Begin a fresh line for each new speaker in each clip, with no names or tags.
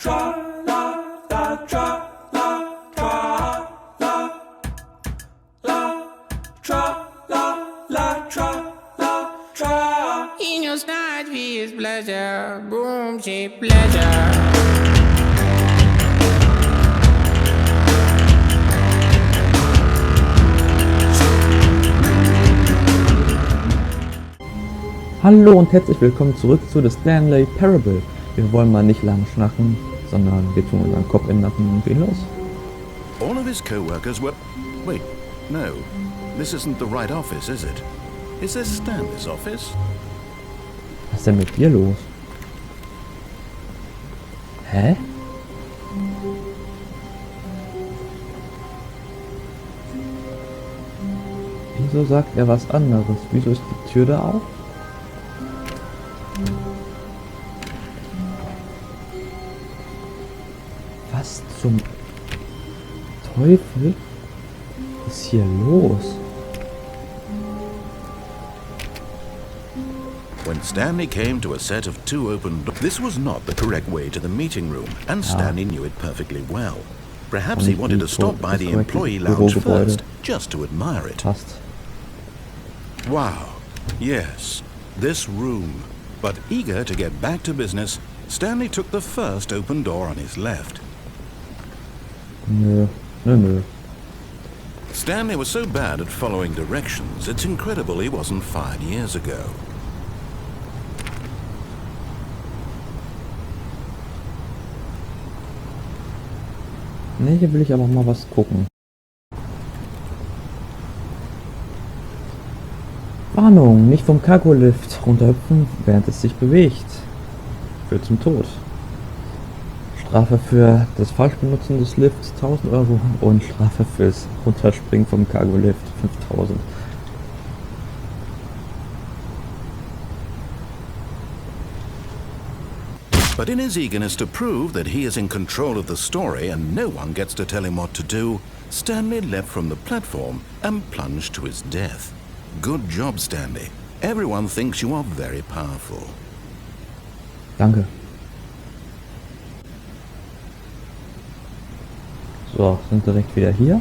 In your sight, Fitzpleasure, boom, Spieler.
Hallo und herzlich willkommen zurück zu der Stanley Parable. Wir wollen mal nicht lang schnacken, sondern wir tun unseren Kopf ändern und gehen los.
All of his co-workers were... Wait, no. This isn't the right office, is it? Is this Stanley's office?
Was ist denn mit dir los? Hä? Wieso sagt er was anderes? Wieso ist die Tür da auf? Was zum Teufel ist hier los?
When Stanley came to a set of two open doors, this was not the correct way to the meeting room, and Stanley knew it perfectly well. Perhaps he wanted to stop by the employee lounge first, just to admire it.
Passt.
Wow, yes, this room. But eager to get back to business, Stanley took the first open door on his left.
Nö.
Stanley was so bad at following directions, it's incredible he wasn't fired years ago.
Ne, hier will ich aber mal was gucken. Warnung, nicht vom Cargolift runterhüpfen, während es sich bewegt. Führt zum Tod. Strafe für das Falschbenutzen des Lifts 1000 Euro und Strafe fürs Runterspringen vom Cargolift 5000.
But in his eagerness to prove that he is in control of the story and no one gets to tell him what to do, Stanley leapt from the platform and plunged to his death. Good job, Stanley. Everyone thinks you are very powerful.
Danke. So, sind direkt wieder hier.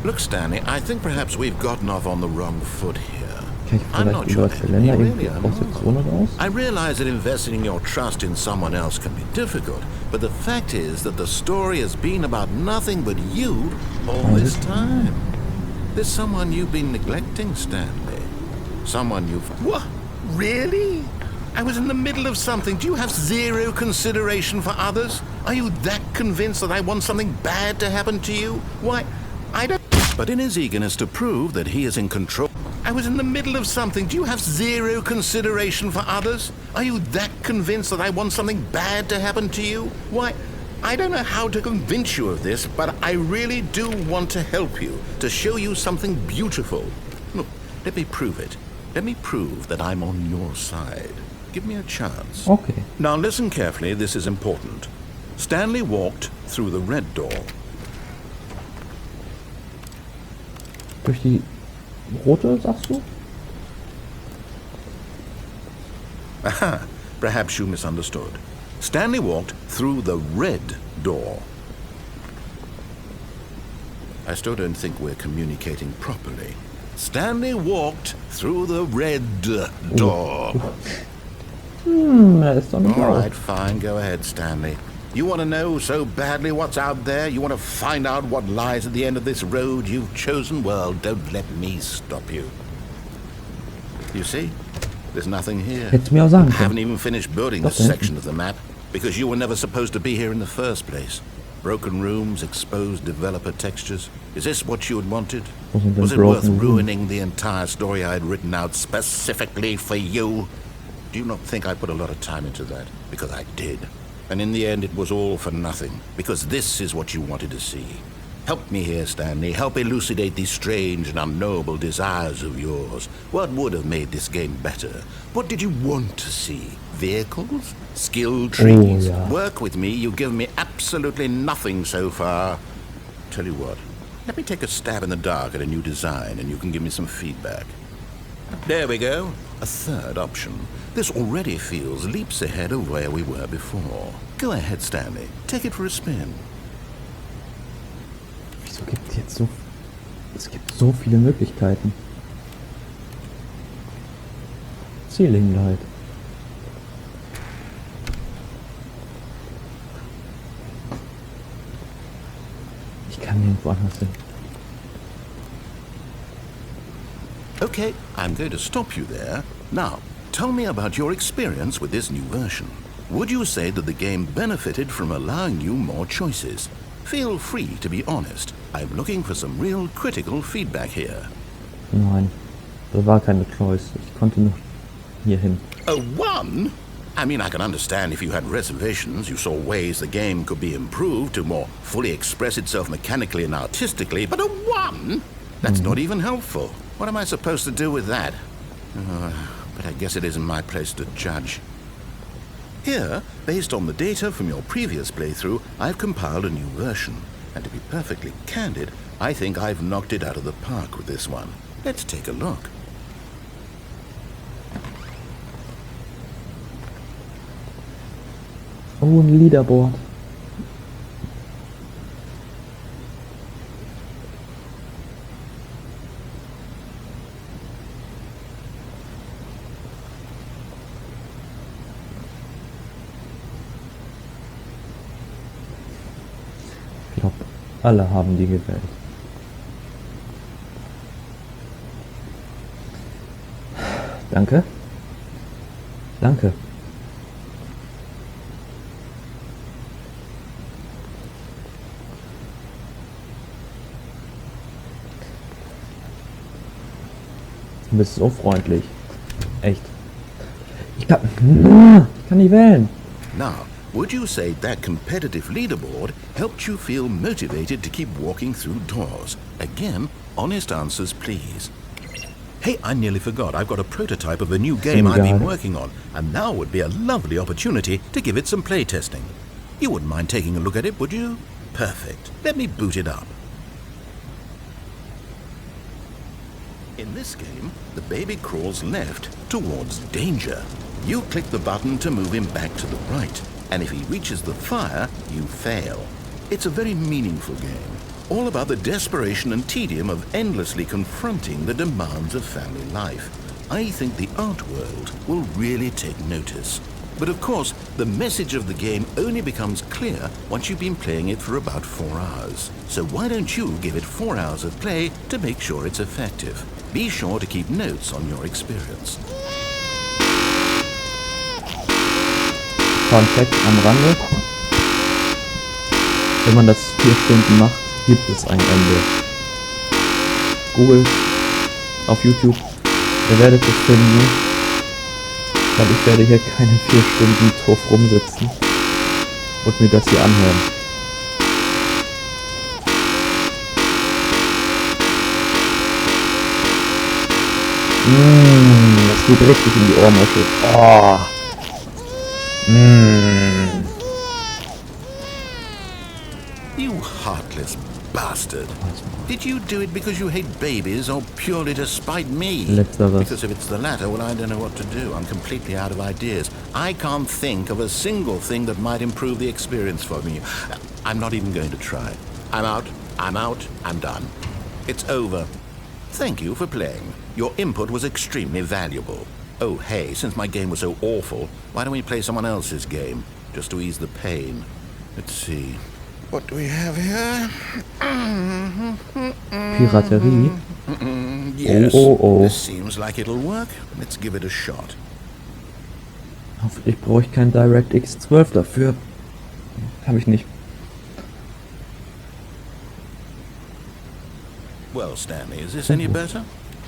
Look, Stanley, I think perhaps we've gotten off on the wrong foot here.
Kann ich vielleicht über das Geländer irgendwie aussitzen ohne raus?
I realize that investing your trust in someone else can be difficult, but the fact is that the story has been about nothing but you all this time. There's someone you've been neglecting, Stanley. Someone you've... What? Really? I was in the middle of something. Do you have zero consideration for others? Are you that convinced that I want something bad to happen to you? Why, I don't... But in his eagerness to prove that he is in control... I was in the middle of something. Do you have zero consideration for others? Are you that convinced that I want something bad to happen to you? Why, I don't know how to convince you of this, but I really do want to help you, to show you something beautiful. Look, let me prove it. Let me prove that I'm on your side. Give me a chance.
Okay.
Now listen carefully, this is important. Stanley walked through the red door.
Durch die rote, sagst du?
Aha, perhaps you misunderstood. Stanley walked through the red door. I still don't think we're communicating properly. Stanley walked through the red door.
Da ist doch nicht
All
blau.
right, fine, go ahead, Stanley. You want to know so badly what's out there? You want to find out what lies at the end of this road you've chosen? Well, don't let me stop you. You see? There's nothing here.
Hättest mir auch sagen
I haven't
können.
even finished building this section of the map because you were never supposed to be here in the first place. Broken rooms, exposed developer textures. Is this what you had wanted? Was it worth ruining the entire story I had written out specifically for you? Do you not think I put a lot of time into that? Because I did. And in the end, it was all for nothing, because this is what you wanted to see. Help me here, Stanley. Help elucidate these strange and unknowable desires of yours. What would have made this game better? What did you want to see? Vehicles? Skill trees?
Oh, yeah.
Work with me. You've given me absolutely nothing so far. Tell you what, let me take a stab in the dark at a new design, and you can give me some feedback. There we go. a third option. This already feels leaps ahead of where we were before. Go ahead, Stanley. Take it for a spin.
Wieso gibt es jetzt so... Es gibt so viele Möglichkeiten. Ceiling Light. Ich kann nirgendwo anders hin.
Okay, I'm going to stop you there. Now, tell me about your experience with this new version. Would you say that the game benefited from allowing you more choices? Feel free to be honest. I'm looking for some real critical feedback here.
Nein, da war keine Choice. Ich konnte nur hier hin.
A 1? I mean, I can understand if you had reservations, you saw ways the game could be improved to more fully express itself mechanically and artistically, but a 1? That's not even helpful. What am I supposed to do with that? But I guess it isn't my place to judge. Here, based on the data from your previous playthrough, I've compiled a new version. And to be perfectly candid, I think I've knocked it out of the park with this one. Let's take a look.
Oh, ein Leaderboard. Ich glaube, alle haben die gewählt. Danke. Danke. Du bist so freundlich. Echt. Ich kann nicht wählen.
Now, would you say that competitive leaderboard helped you feel motivated to keep walking through doors? Again, honest answers, please. Hey, I nearly forgot. I've got a prototype of a new game I've been working on, and now would be a lovely opportunity to give it some playtesting. You wouldn't mind taking a look at it, would you? Perfect. Let me boot it up. In this game, the baby crawls left towards danger. You click the button to move him back to the right, and if he reaches the fire, you fail. It's a very meaningful game, all about the desperation and tedium of endlessly confronting the demands of family life. I think the art world will really take notice. But of course, the message of the game only becomes clear once you've been playing it for about 4 hours. So why don't you give it 4 hours of play to make sure it's effective? Be sure to keep notes on your experience.
Fun Fact am Rande. Wenn man das 4 Stunden macht, gibt es ein Ende. Google, auf YouTube, ihr werdet es finden. Weil ich werde hier keine 4 Stunden drauf rumsitzen und mir das hier anhören. Das geht richtig in die Ohrmuschel. Oh.
You heartless bastard. Did you do it because you hate babies or purely to spite me?
Letzteres.
Because if it's the latter, well, I don't know what to do. I'm completely out of ideas. I can't think of a single thing that might improve the experience for me. I'm not even going to try. I'm out. I'm done. It's over. Thank you for playing. Your input was extremely valuable. Oh, hey, since my game was so awful, why don't we play someone else's game, just to ease the pain? Let's see. What do we have here?
Piraterie.
Yes,
Oh.
this seems like it'll work. Let's give it a shot.
Hoffentlich brauche ich kein DirectX 12 dafür. Habe ich nicht.
Well, Stanley, is this any better?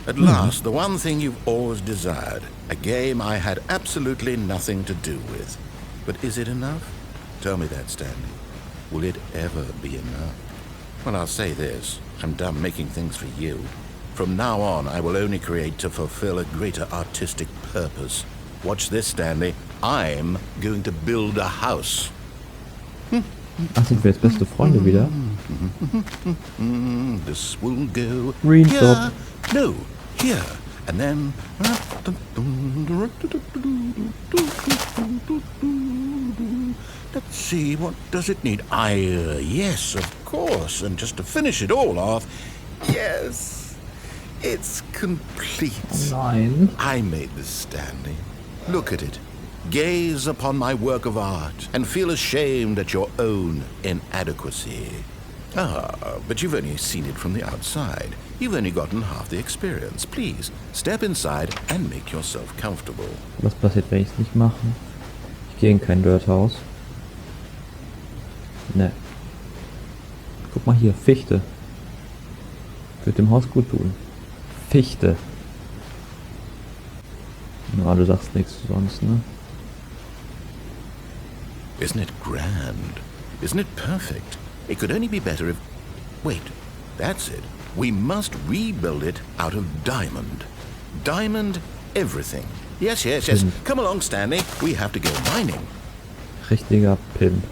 At last, the one thing you've always desired. A game I had absolutely nothing to do with. But is it enough? Tell me that, Stanley. Will it ever be enough? Well, I'll say this. I'm done making things for you. From now on, I will only create to fulfill a greater artistic purpose. Watch this, Stanley. I'm going to build a house.
Ach, sind wir jetzt beste Freunde wieder?
This will go
Green
here.
Top.
No, here. And then... Let's see, what does it need? Yes, of course. And just to finish it all off, yes, it's complete.
Nein.
I made this, Stanley. Look at it. Gaze upon my work of art and feel ashamed at your own inadequacy. Ah, but you've only seen it from the outside. You've only gotten half the experience. Please, step inside and make yourself comfortable.
Was passiert, wenn ich es nicht mache? Ich gehe in kein Dirthaus. Ne. Guck mal hier, Fichte. Wird dem Haus gut tun. Fichte. Na, du sagst nichts sonst, ne?
Isn't it grand? Isn't it perfect? It could only be better if... Wait, that's it. We must rebuild it out of diamond. Diamond everything. Yes, yes, yes. Come along, Stanley. We have to go mining.
Richtiger Pimp.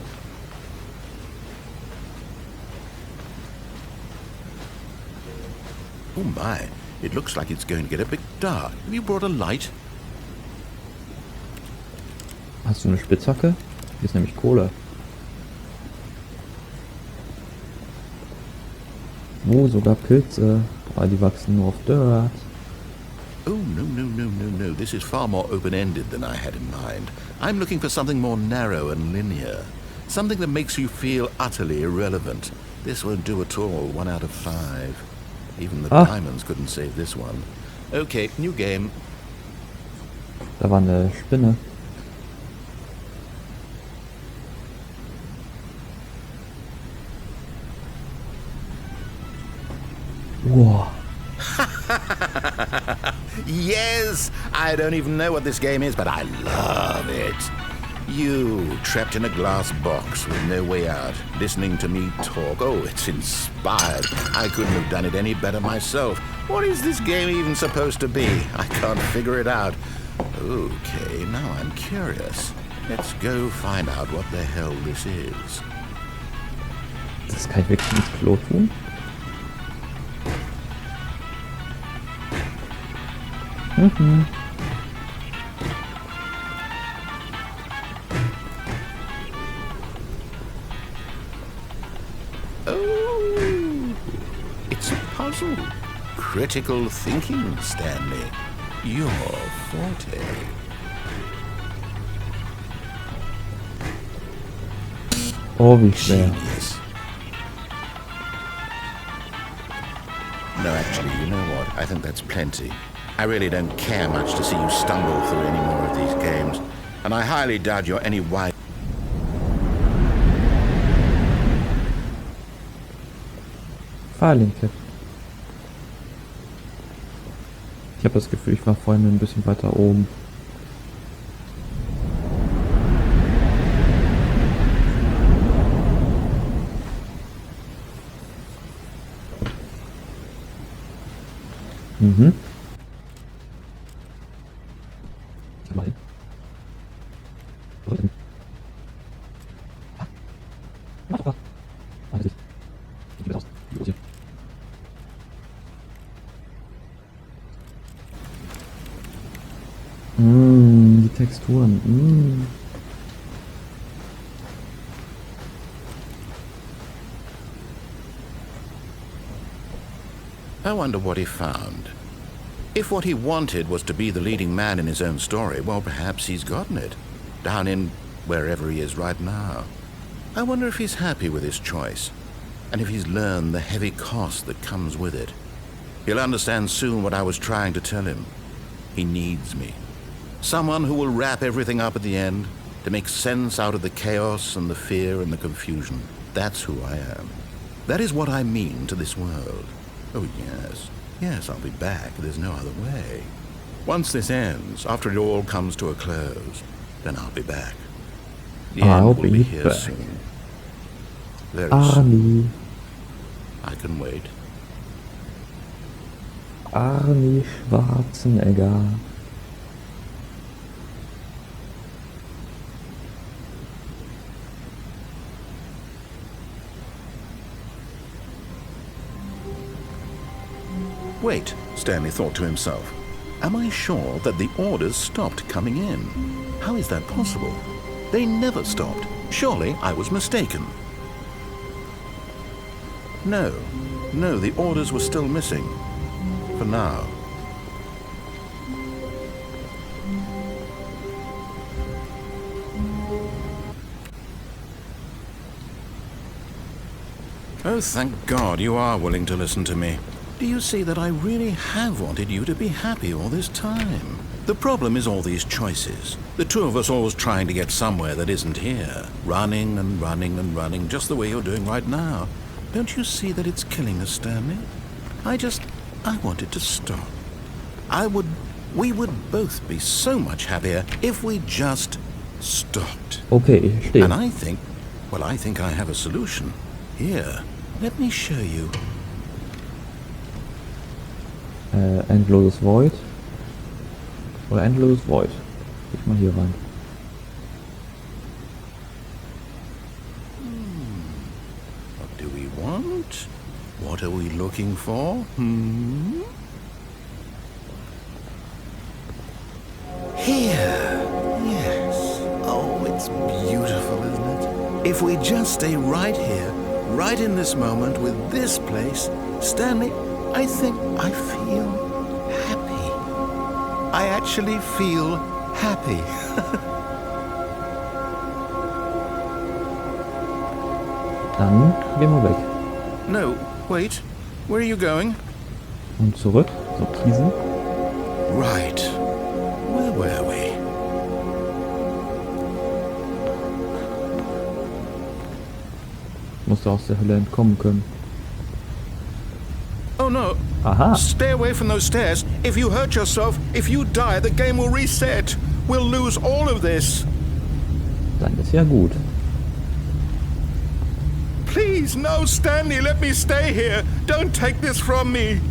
Oh my, it looks like it's going to get a bit dark. Have you brought a light?
Hast du eine Spitzhacke? Hier ist nämlich Kohle. Oh, sogar Pilze. Aber die wachsen nur auf Dirt.
Oh, no, no, no, no, no. This is far more open-ended than I had in mind. I'm looking for something more narrow and linear. Something that makes you feel utterly irrelevant. This won't do at all. 1 out of 5. Even the diamonds couldn't save this one. Okay, new game.
Da war eine Spinne. Wow.
Yes! I don't even know what this game is, but I love it. You, trapped in a glass box with no way out, listening to me talk. Oh, it's inspired. I couldn't have done it any better myself. What is this game even supposed to be? I can't figure it out. Okay, now I'm curious. Let's go find out what the hell this is.
Das kann ich wirklich ins Klo tun? Mhm.
Oh, it's a puzzle. Critical thinking, Stanley. Your forte.
Oh, wie schwer.
Genius. No, actually, you know what? I think that's plenty. I really don't care much to see you stumble through any more of these games, and I highly doubt you're any wise.
Filing Cap. Ich habe das Gefühl, ich war vorhin ein bisschen weiter oben. Mhm. Die Texturen.
I wonder what he found. If what he wanted was to be the leading man in his own story, well, perhaps he's gotten it. Down in wherever he is right now. I wonder if he's happy with his choice, and if he's learned the heavy cost that comes with it. He'll understand soon what I was trying to tell him. He needs me. Someone who will wrap everything up at the end, to make sense out of the chaos and the fear and the confusion. That's who I am. That is what I mean to this world. Oh, yes. Yes, I'll be back. There's no other way. Once this ends, after it all comes to a close, then I'll be back. The end will be here soon. Very soon. I can wait.
Arnie Schwarzenegger.
Wait, Stanley thought to himself. am I sure that the orders stopped coming in? How is that possible? They never stopped. Surely I was mistaken. No, the orders were still missing. For now. Oh, thank God you are willing to listen to me. Do you see that I really have wanted you to be happy all this time? The problem is all these choices. The two of us always trying to get somewhere that isn't here. Running and running and running, just the way you're doing right now. Don't you see that it's killing us, Stanley? I wanted to stop. We would both be so much happier if we just stopped.
Okay, ich stehe.
And I think I have a solution. Here, let me show you.
Endloses Void. Oder endloses Void. Ich mal hier rein.
What do we want? What are we looking for? Here. Yes. Oh, it's beautiful, isn't it? If we just stay right here, right in this moment with this place, Stanley, I think I feel happy. I actually feel happy.
Dann gehen wir weg.
No, wait. Where are you going?
Und zurück zur Prisen.
Right. Where were we?
Musste aus der Hölle entkommen können.
Oh no.
Aha.
Stay away from those stairs. If you hurt yourself, if you die, the game will reset. We'll lose all of this.
Dann ist ja gut.
Please, no, Stanley, let me stay here. Don't take this from me.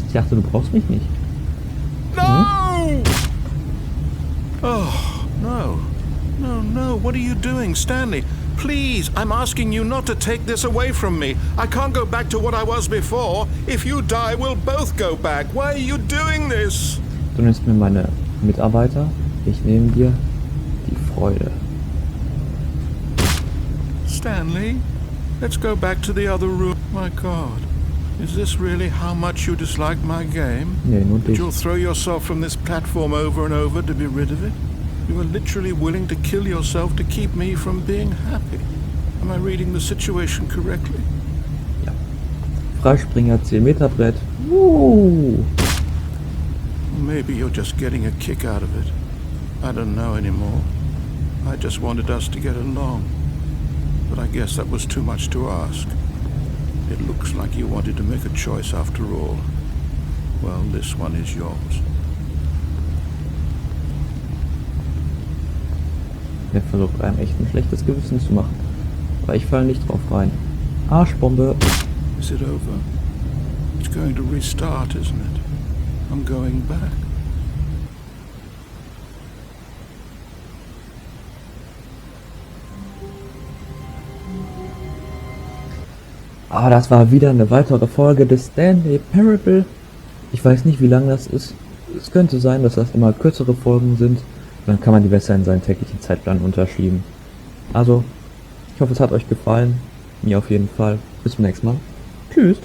Ich dachte, du brauchst mich nicht.
No! Oh, no. No, what are you doing, Stanley? Please, I'm asking you not to take this away from me. I can't go back to what I was before. If you die, we'll both go back. Why are you doing this?
Du nimmst mir meine Mitarbeiter, ich nehme dir die Freude.
Stanley, let's go back to the other room. My God, is this really how much you dislike my game?
Nee, nur
That
dich.
you'll throw yourself from this platform over and over to be rid of it? You are literally willing to kill yourself to keep me from being happy. Am I reading the situation correctly?
Ja. Freispringer 10 Meter Brett.
Maybe you're just getting a kick out of it. I don't know anymore. I just wanted us to get along. But I guess that was too much to ask. It looks like you wanted to make a choice after all. Well, this one is yours.
Der versucht einem echt ein schlechtes Gewissen zu machen. Aber ich falle nicht drauf rein. Arschbombe.
Is it over? It's going to restart, isn't it? I'm going back.
Aber das war wieder eine weitere Folge des Stanley Parable. Ich weiß nicht, wie lang das ist. Es könnte sein, dass das immer kürzere Folgen sind. Dann kann man die besser in seinen täglichen Zeitplan unterschieben. Also, ich hoffe, es hat euch gefallen. Mir auf jeden Fall. Bis zum nächsten Mal. Tschüss.